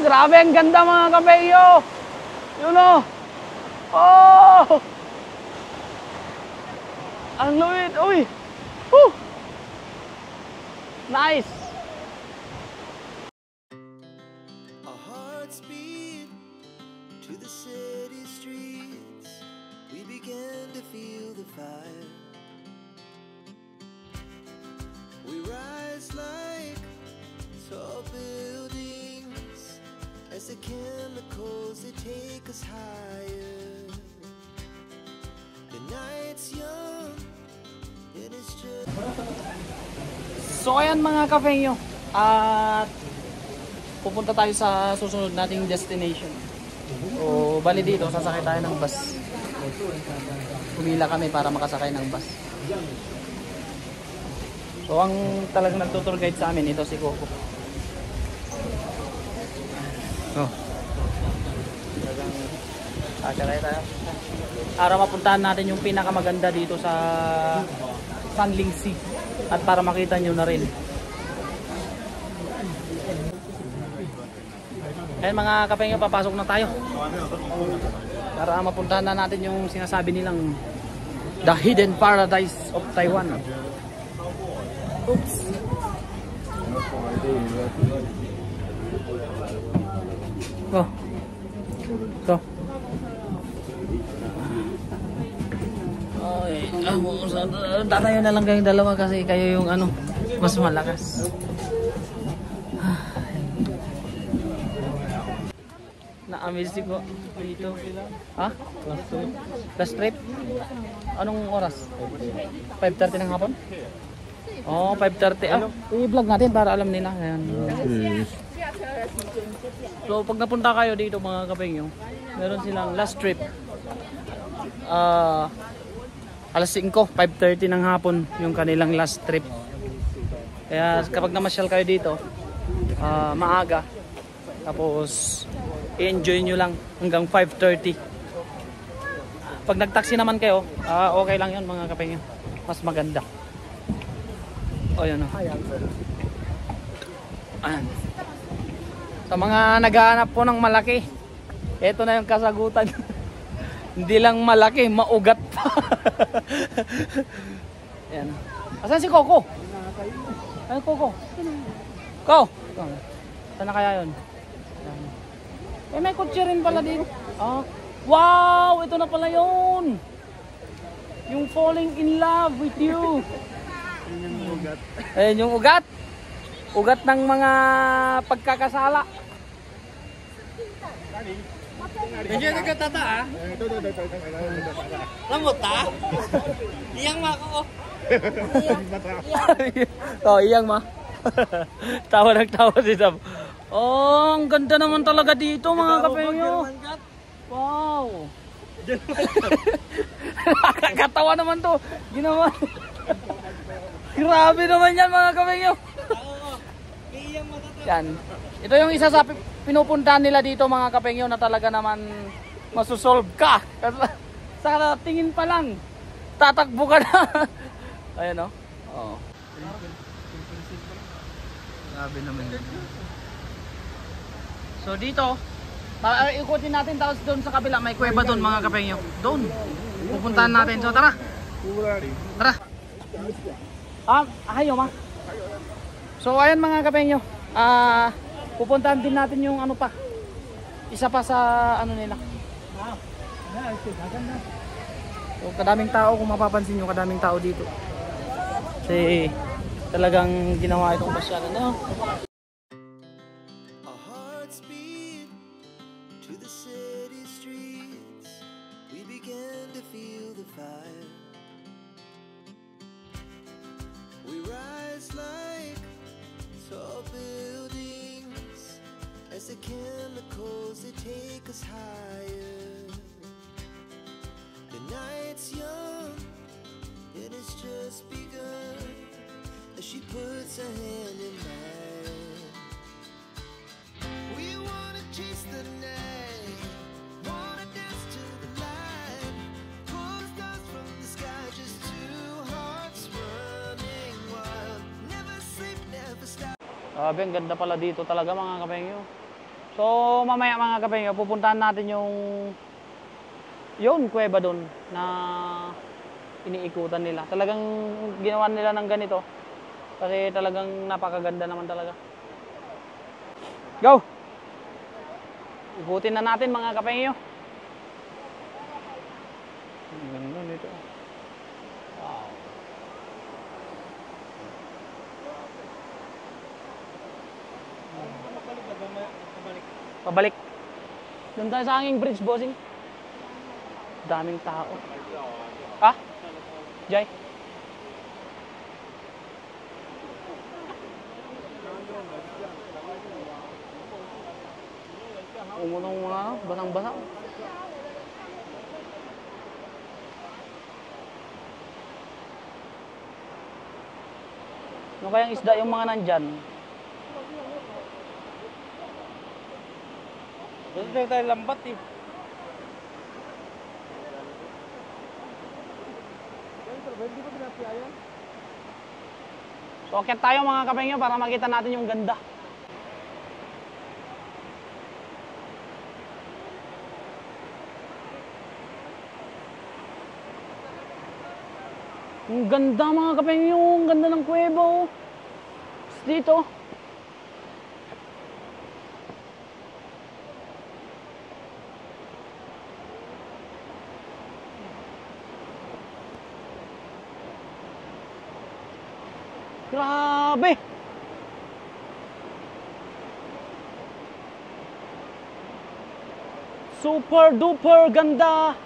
Grabe, ang ganda mga kapeyo. Yun o. Oh! Ang luwid. Uy! Woo! Nice! Our hearts beat to the city streets. We began to feel the fire. We rise like tall buildings as the chemicals they take us higher. The night's young and it's just. So ayan mga kapeyo, at pupunta tayo sa susunod nating destination. So bali dito, sasakay tayo ng bus. Pumila kami para makasakay ng bus. So ang talagang nagtutour guide sa amin, ito si Coco. Oh. Sasakay tayo para mapuntahan natin yung pinakamaganda dito sa Sanling Sea at para makita nyo na rin. Ayan mga kapeyo, papasok na tayo para mapuntahan na natin yung sinasabi nilang The Hidden Paradise of Taiwan. Oops. Oh. So. Ay, tatayo na lang kayong dalawa kasi kayo yung ano, mas malakas. Na-amaze ko dito. Ha? Last trip? Anong oras? 5:30 ng hapon? Oh, 5:30. Ah, i-vlog natin para alam nila. Ayan. So, pag napunta kayo dito mga kapeyo, meron silang last trip. Alas 5, 5:30 ng hapon yung kanilang last trip. Kaya kapag namasyal kayo dito, maaga. Tapos i-enjoy nyo lang hanggang 5:30. Pag nag-taxi naman kayo, okay lang yun mga kapeyo. Mas maganda. O yun o. Ayan. Sa mga naghahanap po ng malaki, eto na yung kasagutan. Hindi lang malaki, maugat pa. Ayan. Asan si Coco? Ayan Coco. Coco. Saan na kaya yun? Eh may kotse rin pala din. Wow! Ito na pala yun. Yung falling in love with you. Ayan yung ugat. Ugat ng mga pagkakasala. Medyo nagkatata ah. Lamot ah. Iyang ma ko. Oh, iyang ma. Tawa nagtawa si Sam. Oh, ang ganda naman talaga dito mga kapeyo. Wow. Nakakatawa naman to. Ginawa. Grabe naman yan mga kapeyo. Yan. Ito yung isa sa pinupuntahan nila dito mga kapeyo na talaga naman masusolve ka. Sa tingin pa lang, tatakbo ka na. Ayan o. Oh. Grabe naman yun. So dito, ikutin natin tapos doon sa kabila may kuweba doon mga kapeyo. Doon. Pupuntahan natin. So tara. Tara. Ayaw ma. So ayan mga kapeyo. Pupuntahan din natin yung ano pa. Isa pa sa ano nila. So kadaming tao, kung mapapansin nyo, kadaming tao dito. Kasi talagang ginawa itong pasyalan. No? Our hearts beat to the city streets. We began to feel the fire. We rise like tall buildings as the chemicals they take us higher. The night's young and it's just begun as she puts her hand in mine. We wanna chase the night, wanna dance to the light, pull the stars from the sky, just two hearts running wild, never sleep, never stop. Ang ganda pala dito talaga mga kapeyo. So So mamaya mga kapengyo, pupuntahan natin yung kuweba doon na iniikutan nila. Talagang ginawa nila ng ganito kasi talagang napakaganda naman talaga. Go! Ikutin na natin mga kapengyo. Ang ganda nito. Wow. Pabalik. Doon tayo sa hanging bridge, bossing. Daming tao. Ha? Jay? Umunong mga basang-basa. Ano kayang isda yung mga nandyan? Doon tayo lambat eh. So, akyat tayo mga kapengyo para makita natin yung ganda. Ang ganda mga kapengyo, ang ganda ng kuweba oh. Dito. Grabe! Super duper ganda!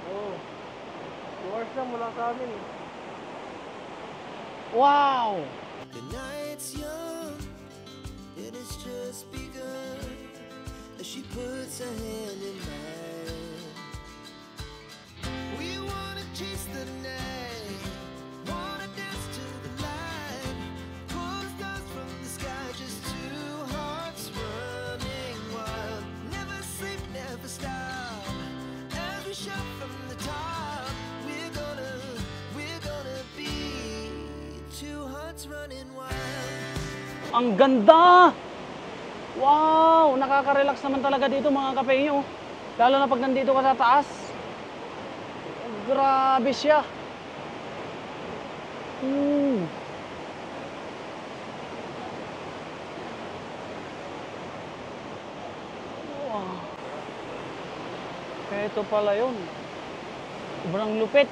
Oo. 2 hours na mula sa amin eh. Wow! The night's young, it has just begun. As she puts her hand in mine, we wanna chase the night, wanna dance to the light, pull stars from the sky, just two hearts running wild. Never sleep, never stop, as we shout from the top. We're gonna be two hearts running wild. Ang ganda! Wow! Nakaka-relax naman talaga dito mga kapengyo. Lalo na pag nandito ka sa taas. Grabe siya. Wow. Ito pala yun. Sobrang lupit.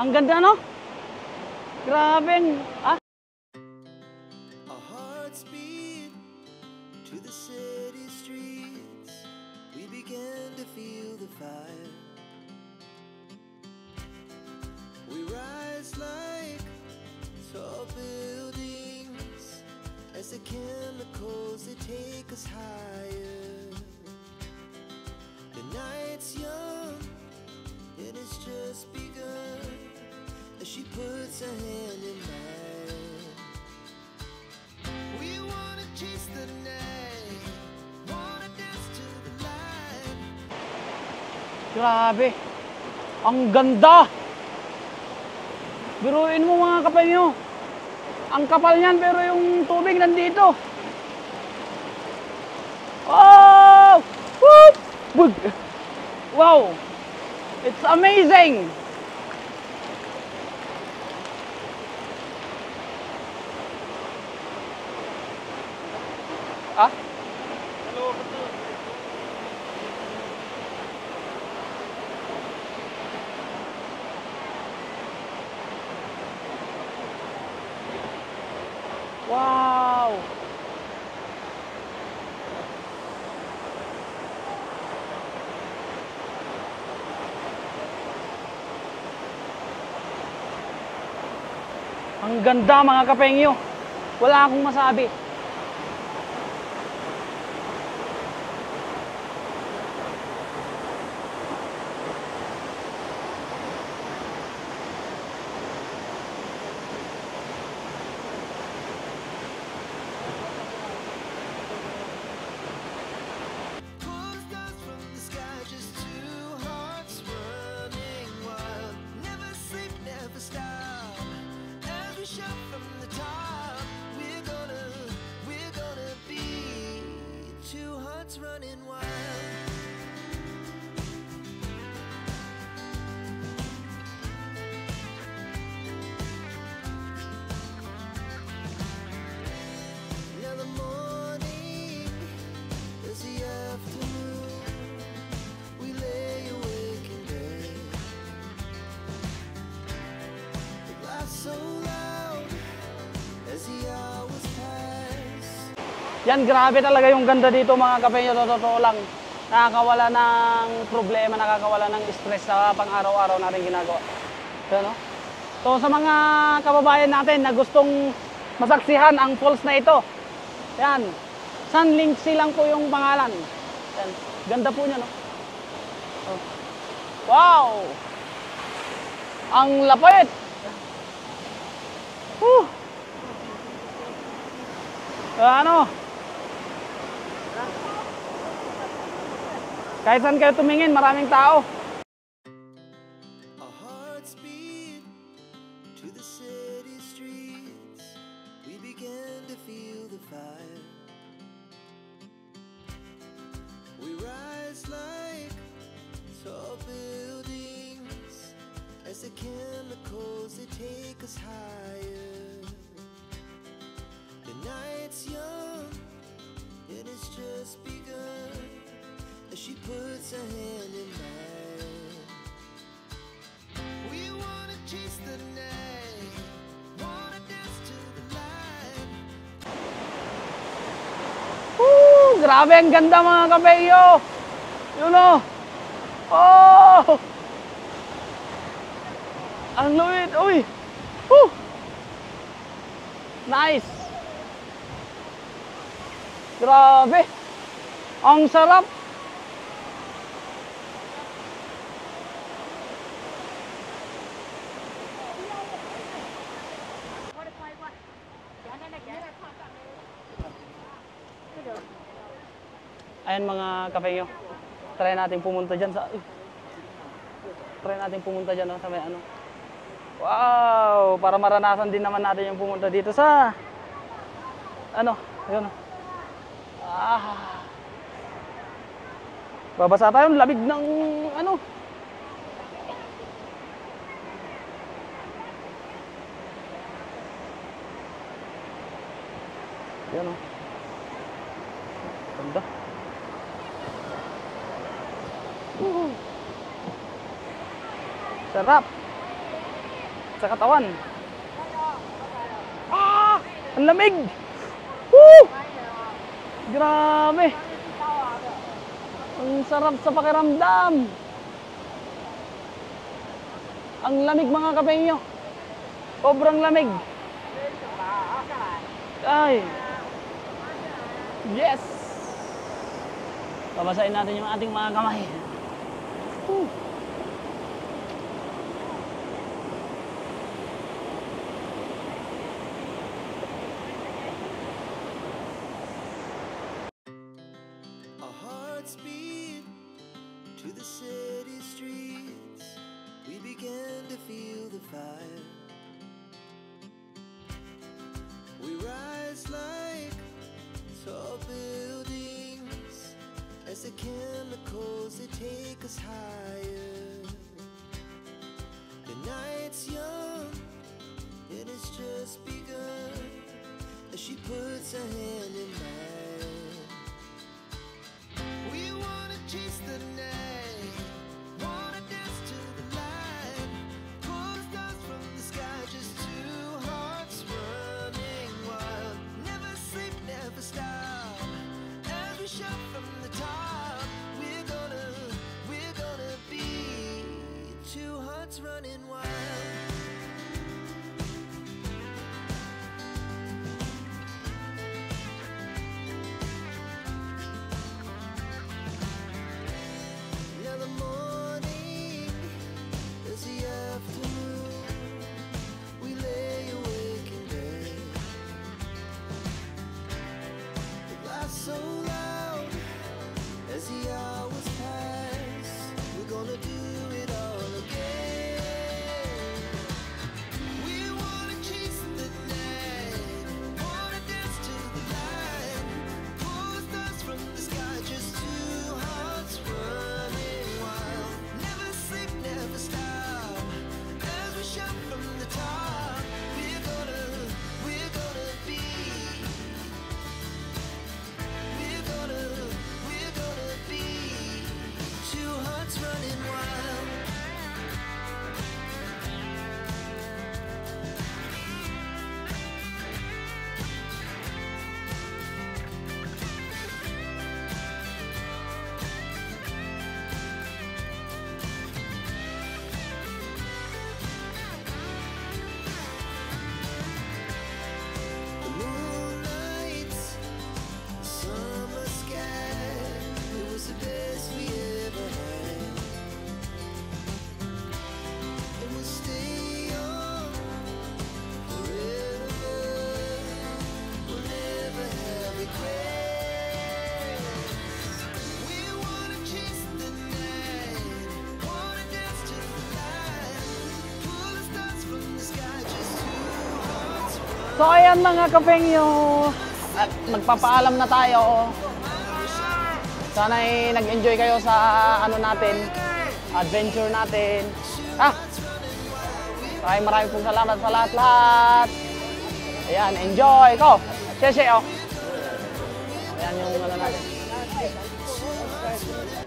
Ang ganda no? Grabe. Ah? Our hearts beat to the city streets. We began to feel the fire. We rise like tall buildings as the chemicals they take us higher. The night's young, it has just begun. As she puts her hand in mine, we wanna chase the night, wanna dance to the light. Grabe. Ang ganda. Biruin mo mga kapengyo. Ang kapal niyan pero yung tubig nandito. Oh! Woo! Bug! Wow! It's amazing! Ah? Wow! Ang ganda mga kapengyo. Wala akong masabi. Pull stars from the sky, just two hearts running wild. Never sleep, never stop, Yan, grabe talaga yung ganda dito mga kapenyo, totoo lang. Nakakawala ng problema, nakakawala ng stress sa pang-araw-araw natin ginagawa. So, no? So sa mga kababayan natin na gustong masaksihan ang falls na ito, yan, San Lindsay lang po yung pangalan. Yan, ganda po niya, no? Oh. Wow! Ang lapit! Ano? Kahit saan kayo tumingin, maraming tao. Our hearts beat to the city streets. We began to feel the fire. We rise like tall buildings as the chemicals they take us higher. The night's young, it has just begun as she puts her hand in mine. We wanna chase the night, wanna dance to the light. Grabe ang ganda mga kabeyo. Yun o. Oh! Ang luwid. Uy! Woo! Nice! Grabe! Ang sarap! Ayan mga kapenyo. Try natin pumunta dyan sa... Try natin pumunta dyan, no, sa may ano. Wow! Para maranasan din naman natin yung pumunta dito sa... Ano? Ayun. Ah! Babasa tayo. Lamig ng... Ano? Yan o. Ganda. Sarap. Sa katawan. Ah! Ang lamig! Woo! Grabe! Ang sarap sa pakiramdam. Ang lamig mga kapenyo. Sobrang lamig. Ay! Yes! Babasahin natin yung ating mga kamay. Woo! Our hearts beat to the city streets. We began to feel the fire. We rise like tall buildings as the chemicals they take us higher. The night's young, it has just begun as she puts her hand in mine. We wanna chase the night, wanna dance to the light, pull the stars from the sky, just two hearts running wild. Never sleep, never stop, as we shout from the top. We're gonna be two hearts running wild. So ayan mga kapengyo, at magpapaalam na tayo. Sana'y nag-enjoy kayo sa ano natin, adventure natin. Maraming pong salamat sa lahat-lahat. Ayan, enjoy ko. Sheshe, oh. Ayan yung ano natin.